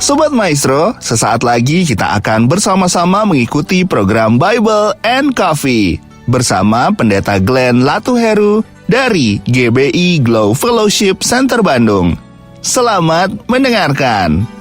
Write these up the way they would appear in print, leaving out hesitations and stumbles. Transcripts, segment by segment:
Sobat Maestro, sesaat lagi kita akan bersama-sama mengikuti program Bible and Coffee bersama Pendeta Glenn Latuheru dari GBI Glow Fellowship Center Bandung. Selamat mendengarkan.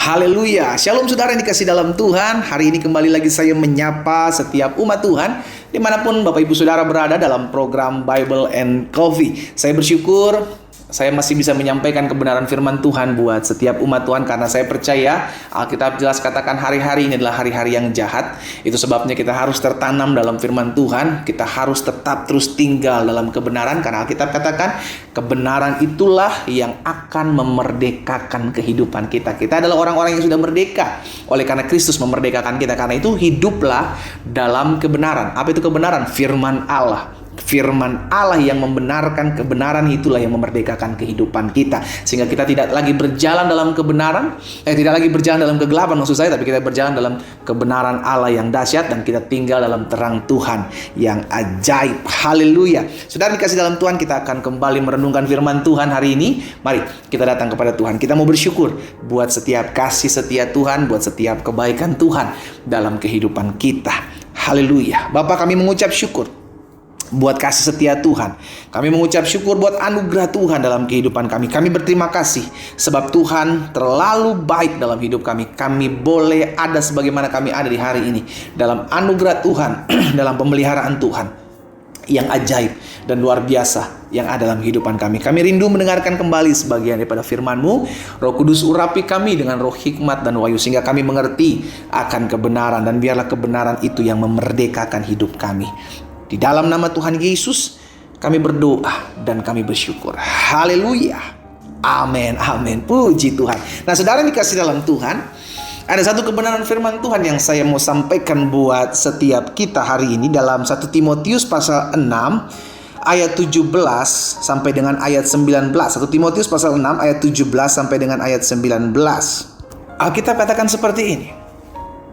Haleluya, shalom saudara yang dikasih dalam Tuhan. Hari ini kembali lagi saya menyapa setiap umat Tuhan dimanapun Bapak Ibu Saudara berada dalam program Bible and Coffee. Saya bersyukur saya masih bisa menyampaikan kebenaran firman Tuhan buat setiap umat Tuhan, karena saya percaya Alkitab jelas katakan hari-hari ini adalah hari-hari yang jahat. Itu sebabnya kita harus tertanam dalam firman Tuhan. Kita harus tetap terus tinggal dalam kebenaran, karena Alkitab katakan kebenaran itulah yang akan memerdekakan kehidupan kita. Kita adalah orang-orang yang sudah merdeka oleh karena Kristus memerdekakan kita. Karena itu hiduplah dalam kebenaran. Apa itu kebenaran? Firman Allah. Firman Allah yang membenarkan, kebenaran itulah yang memerdekakan kehidupan kita, sehingga kita tidak lagi berjalan dalam kebenaran, tidak lagi berjalan dalam kegelapan maksud saya, tapi kita berjalan dalam kebenaran Allah yang dahsyat, dan kita tinggal dalam terang Tuhan yang ajaib. Haleluya. Saudara dikasih dalam Tuhan, kita akan kembali merenungkan firman Tuhan hari ini. Mari kita datang kepada Tuhan. Kita mau bersyukur buat setiap kasih setia Tuhan, buat setiap kebaikan Tuhan dalam kehidupan kita. Haleluya. Bapa, kami mengucap syukur buat kasih setia Tuhan. Kami mengucap syukur buat anugerah Tuhan dalam kehidupan kami. Kami berterima kasih sebab Tuhan terlalu baik dalam hidup kami. Kami boleh ada sebagaimana kami ada di hari ini dalam anugerah Tuhan, dalam pemeliharaan Tuhan yang ajaib dan luar biasa yang ada dalam kehidupan kami. Kami rindu mendengarkan kembali sebagian daripada firman-Mu. Roh Kudus urapi kami dengan roh hikmat dan wahyu, sehingga kami mengerti akan kebenaran, dan biarlah kebenaran itu yang memerdekakan hidup kami. Di dalam nama Tuhan Yesus kami berdoa dan kami bersyukur. Haleluya. Amin, amin. Puji Tuhan. Nah, saudara dikasih dalam Tuhan, ada satu kebenaran firman Tuhan yang saya mau sampaikan buat setiap kita hari ini dalam 1 Timotius pasal 6 ayat 17 sampai dengan ayat 19. 1 Timotius pasal 6 ayat 17 sampai dengan ayat 19. Alkitab katakan seperti ini: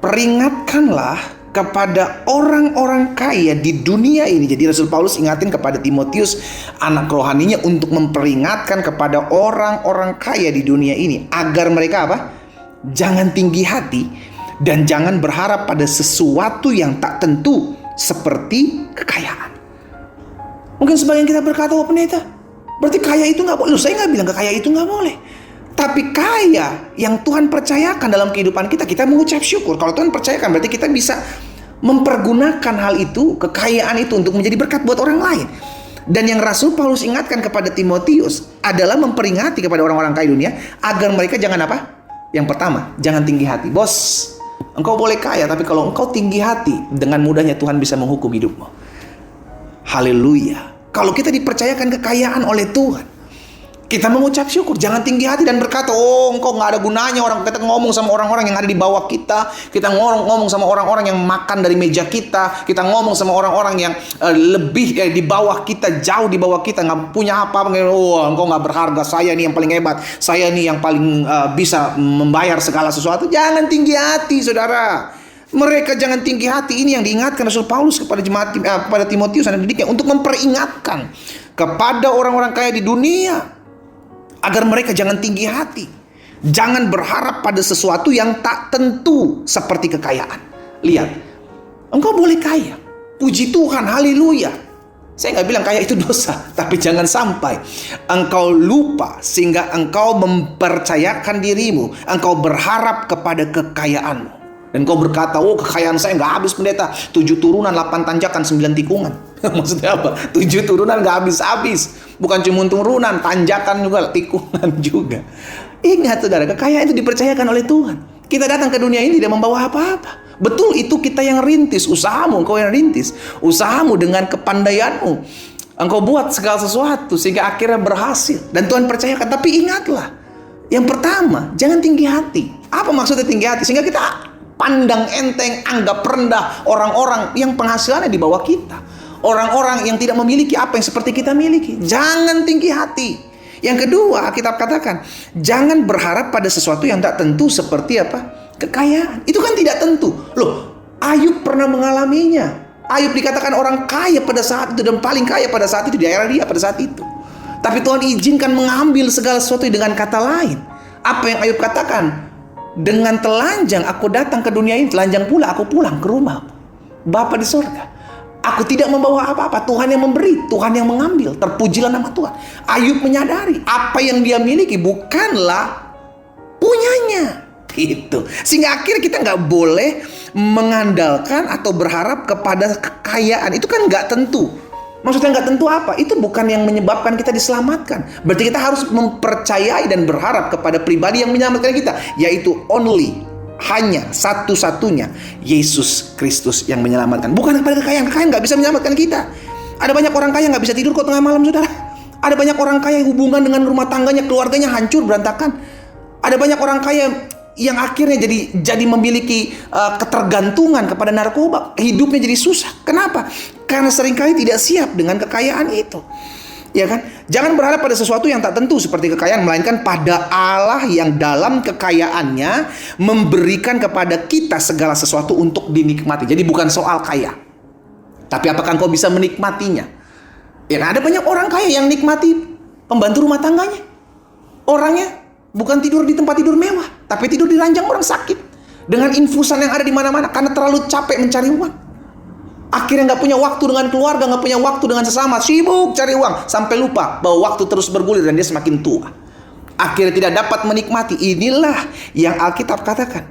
peringatkanlah kepada orang-orang kaya di dunia ini. Jadi Rasul Paulus ingatin kepada Timotius, anak rohaninya, untuk memperingatkan kepada orang-orang kaya di dunia ini agar mereka apa? Jangan tinggi hati dan jangan berharap pada sesuatu yang tak tentu seperti kekayaan. Mungkin sebagian kita berkata, oh pendeta, berarti kaya itu nggak boleh. Loh, saya nggak bilang kekaya itu nggak boleh. Tapi kaya yang Tuhan percayakan dalam kehidupan kita, kita mengucap syukur. Kalau Tuhan percayakan, berarti kita bisa mempergunakan hal itu, kekayaan itu, untuk menjadi berkat buat orang lain. Dan yang Rasul Paulus ingatkan kepada Timotius adalah memperingati kepada orang-orang kaya dunia agar mereka jangan apa? Yang pertama, jangan tinggi hati. Bos, engkau boleh kaya, tapi kalau engkau tinggi hati, dengan mudahnya Tuhan bisa menghukum hidupmu. Haleluya. Kalau kita dipercayakan kekayaan oleh Tuhan, kita mengucap syukur, jangan tinggi hati dan berkata, oh engkau gak ada gunanya. Kita ngomong sama orang-orang yang ada di bawah kita. Kita ngomong sama orang-orang yang makan dari meja kita. Kita ngomong sama orang-orang yang lebih di bawah kita, jauh di bawah kita, gak punya apa-apa. Oh, engkau gak berharga, saya nih yang paling hebat, saya nih yang paling bisa membayar segala sesuatu. Jangan tinggi hati, saudara. Mereka jangan tinggi hati. Ini yang diingatkan Rasul Paulus kepada jemaat, kepada Timotius anak didiknya, untuk memperingatkan kepada orang-orang kaya di dunia agar mereka jangan tinggi hati, jangan berharap pada sesuatu yang tak tentu seperti kekayaan. Lihat, engkau boleh kaya, puji Tuhan, haleluya. Saya nggak bilang kaya itu dosa, tapi jangan sampai engkau lupa sehingga engkau mempercayakan dirimu, engkau berharap kepada kekayaanmu. Dan kau berkata, oh kekayaan saya nggak habis pendeta, 7 turunan, 8 tanjakan, 9 tikungan. Maksudnya apa? 7 turunan nggak habis-habis. Bukan cuma turunan, tanjakan juga, tikungan juga. Ingat saudara, kekayaan itu dipercayakan oleh Tuhan. Kita datang ke dunia ini tidak membawa apa-apa. Betul, itu kita yang rintis, usahamu, engkau yang rintis. Usahamu dengan kepandaianmu, engkau buat segala sesuatu sehingga akhirnya berhasil. Dan Tuhan percayakan, tapi ingatlah, yang pertama, jangan tinggi hati. Apa maksudnya tinggi hati? Sehingga kita pandang enteng, anggap rendah orang-orang yang penghasilannya di bawah kita, orang-orang yang tidak memiliki apa yang seperti kita miliki. Jangan tinggi hati. Yang kedua, Alkitab katakan, jangan berharap pada sesuatu yang tak tentu seperti apa? Kekayaan. Itu kan tidak tentu. Loh, Ayub pernah mengalaminya. Ayub dikatakan orang kaya pada saat itu dan paling kaya pada saat itu di daerah dia pada saat itu. Tapi Tuhan izinkan mengambil segala sesuatu dengan kata lain. Apa yang Ayub katakan? Dengan telanjang aku datang ke dunia ini, telanjang pula aku pulang ke rumah Bapa di surga. Aku tidak membawa apa-apa, Tuhan yang memberi, Tuhan yang mengambil. Terpujilah nama Tuhan. Ayub menyadari apa yang dia miliki bukanlah punyanya. Gitu. Sehingga akhirnya kita nggak boleh mengandalkan atau berharap kepada kekayaan. Itu kan nggak tentu. Maksudnya nggak tentu apa? Itu bukan yang menyebabkan kita diselamatkan. Berarti kita harus mempercayai dan berharap kepada pribadi yang menyelamatkan kita, yaitu hanya satu-satunya Yesus Kristus yang menyelamatkan. Bukan kepada kekayaan. Kekayaan nggak bisa menyelamatkan kita. Ada banyak orang kaya nggak bisa tidur kok tengah malam, saudara. Ada banyak orang kaya hubungan dengan rumah tangganya, keluarganya hancur berantakan. Ada banyak orang kaya yang akhirnya jadi memiliki ketergantungan kepada narkoba. Hidupnya jadi susah. Kenapa? Karena seringkali tidak siap dengan kekayaan itu. Ya kan? Jangan berharap pada sesuatu yang tak tentu seperti kekayaan, melainkan pada Allah yang dalam kekayaannya memberikan kepada kita segala sesuatu untuk dinikmati. Jadi bukan soal kaya, tapi apakah engkau bisa menikmatinya? Ya kan? Ada banyak orang kaya yang nikmati pembantu rumah tangganya. Orangnya bukan tidur di tempat tidur mewah, tapi tidur di ranjang orang sakit dengan infusan yang ada di mana-mana karena terlalu capek mencari uang. Akhirnya nggak punya waktu dengan keluarga, nggak punya waktu dengan sesama, sibuk cari uang sampai lupa bahwa waktu terus bergulir dan dia semakin tua. Akhirnya tidak dapat menikmati. Inilah yang Alkitab katakan,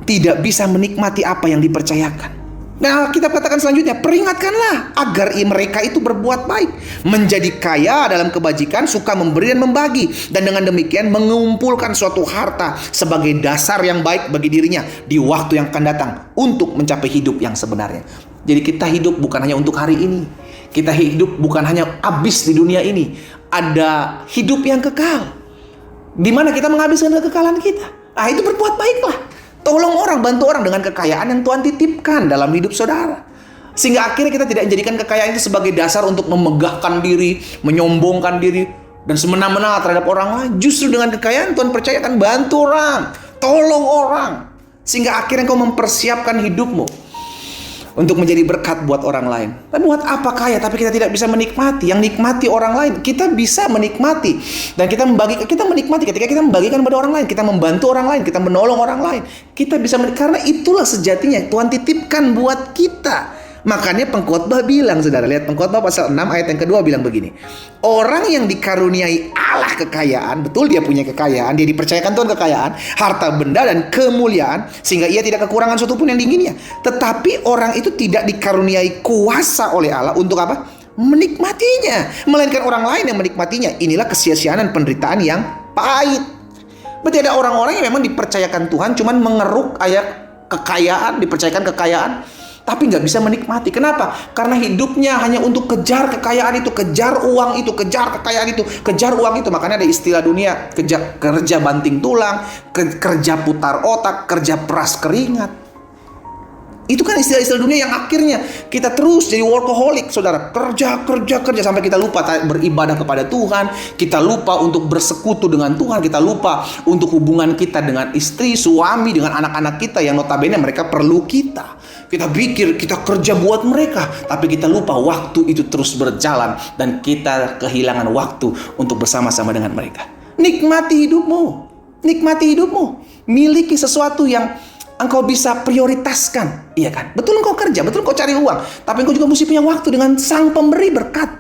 tidak bisa menikmati apa yang dipercayakan. Nah, Alkitab katakan selanjutnya, peringatkanlah agar mereka itu berbuat baik, menjadi kaya dalam kebajikan, suka memberi dan membagi, dan dengan demikian mengumpulkan suatu harta sebagai dasar yang baik bagi dirinya di waktu yang akan datang untuk mencapai hidup yang sebenarnya. Jadi kita hidup bukan hanya untuk hari ini. Kita hidup bukan hanya habis di dunia ini. Ada hidup yang kekal, di mana kita menghabiskan kekekalan kita. Nah, itu berbuat baiklah. Tolong orang, bantu orang dengan kekayaan yang Tuhan titipkan dalam hidup saudara. Sehingga akhirnya kita tidak menjadikan kekayaan itu sebagai dasar untuk memegahkan diri, menyombongkan diri, dan semena-mena terhadap orang lain. Justru dengan kekayaan Tuhan percayakan bantu orang, tolong orang. Sehingga akhirnya kau mempersiapkan hidupmu untuk menjadi berkat buat orang lain. Tapi buat apa kaya tapi kita tidak bisa menikmati? Yang nikmati orang lain, kita bisa menikmati. Dan kita menikmati ketika kita membagikan kepada orang lain, kita membantu orang lain, kita menolong orang lain. Kita bisa karena itulah sejatinya Tuhan titipkan buat kita. Makanya pengkhotbah bilang, saudara, lihat pengkhotbah pasal 6 ayat yang kedua bilang begini. Orang yang dikaruniai Allah kekayaan, betul dia punya kekayaan, dia dipercayakan Tuhan kekayaan, harta benda dan kemuliaan, sehingga ia tidak kekurangan suatu pun yang diinginnya. Tetapi orang itu tidak dikaruniai kuasa oleh Allah untuk apa? Menikmatinya. Melainkan orang lain yang menikmatinya. Inilah kesia-siaan dan penderitaan yang pahit. Berarti ada orang-orang yang memang dipercayakan Tuhan, cuman mengeruk ayat kekayaan, dipercayakan kekayaan, tapi nggak bisa menikmati. Kenapa? Karena hidupnya hanya untuk kejar kekayaan itu, kejar uang itu, kejar kekayaan itu, kejar uang itu. Makanya ada istilah dunia, kerja banting tulang, kerja putar otak, kerja peras keringat. Itu kan istilah-istilah dunia yang akhirnya kita terus jadi workaholic, saudara. Kerja sampai kita lupa beribadah kepada Tuhan. Kita lupa untuk bersekutu dengan Tuhan. Kita lupa untuk hubungan kita dengan istri, suami, dengan anak-anak kita yang notabene mereka perlu kita. Kita pikir kita kerja buat mereka, tapi kita lupa waktu itu terus berjalan dan kita kehilangan waktu untuk bersama-sama dengan mereka. Nikmati hidupmu. Nikmati hidupmu. Miliki sesuatu yang engkau bisa prioritaskan. Iya kan? Betul engkau kerja, betul engkau cari uang, tapi engkau juga mesti punya waktu dengan Sang Pemberi berkat.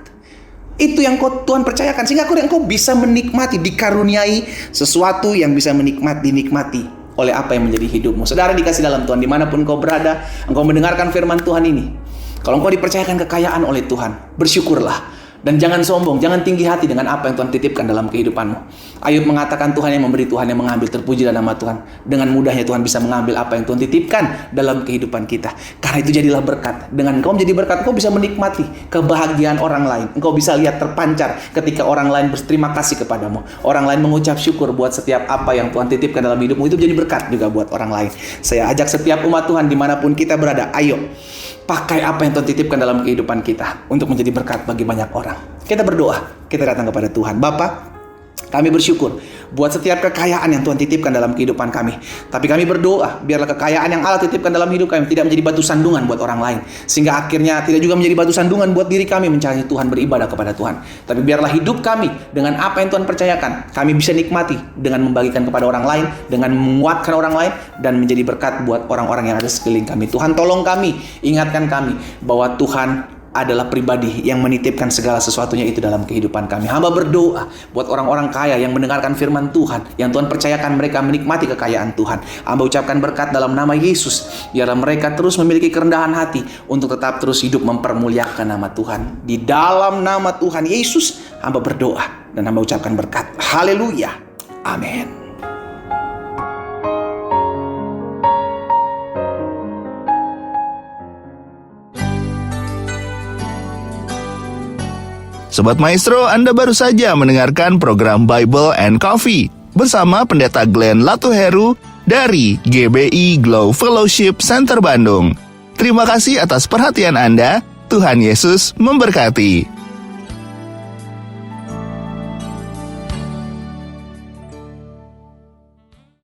Itu yang Tuhan percayakan, sehingga engkau bisa menikmati, dikaruniai sesuatu yang bisa dinikmati oleh apa yang menjadi hidupmu. Saudara dikasih dalam Tuhan, dimanapun engkau berada, engkau mendengarkan firman Tuhan ini. Kalau engkau dipercayakan kekayaan oleh Tuhan, bersyukurlah. Dan jangan sombong, jangan tinggi hati dengan apa yang Tuhan titipkan dalam kehidupanmu. Ayub mengatakan Tuhan yang memberi, Tuhan yang mengambil, terpujilah nama Tuhan. Dengan mudahnya Tuhan bisa mengambil apa yang Tuhan titipkan dalam kehidupan kita. Karena itu jadilah berkat. Dengan engkau menjadi berkat, engkau bisa menikmati kebahagiaan orang lain. Engkau bisa lihat terpancar ketika orang lain berterima kasih kepadamu. Orang lain mengucap syukur buat setiap apa yang Tuhan titipkan dalam hidupmu. Itu jadi berkat juga buat orang lain. Saya ajak setiap umat Tuhan dimanapun kita berada, ayo pakai apa yang Tuhan titipkan dalam kehidupan kita untuk menjadi berkat bagi banyak orang. Kita berdoa, kita datang kepada Tuhan. Bapa, Kami bersyukur buat setiap kekayaan yang Tuhan titipkan dalam kehidupan kami. Tapi kami berdoa, biarlah kekayaan yang Allah titipkan dalam hidup kami tidak menjadi batu sandungan buat orang lain. Sehingga akhirnya tidak juga menjadi batu sandungan buat diri kami mencari Tuhan, beribadah kepada Tuhan. Tapi biarlah hidup kami dengan apa yang Tuhan percayakan, kami bisa nikmati dengan membagikan kepada orang lain, dengan menguatkan orang lain, dan menjadi berkat buat orang-orang yang ada sekeliling kami. Tuhan tolong kami, ingatkan kami bahwa Tuhan adalah pribadi yang menitipkan segala sesuatunya itu dalam kehidupan kami. Hamba berdoa buat orang-orang kaya yang mendengarkan firman Tuhan, yang Tuhan percayakan mereka menikmati kekayaan Tuhan. Hamba ucapkan berkat dalam nama Yesus, biarlah mereka terus memiliki kerendahan hati untuk tetap terus hidup mempermuliakan nama Tuhan. Di dalam nama Tuhan Yesus, hamba berdoa dan hamba ucapkan berkat. Haleluya. Amin. Sobat Maestro, Anda baru saja mendengarkan program Bible and Coffee bersama Pendeta Glenn Latuheru dari GBI Glow Fellowship Center Bandung. Terima kasih atas perhatian Anda. Tuhan Yesus memberkati.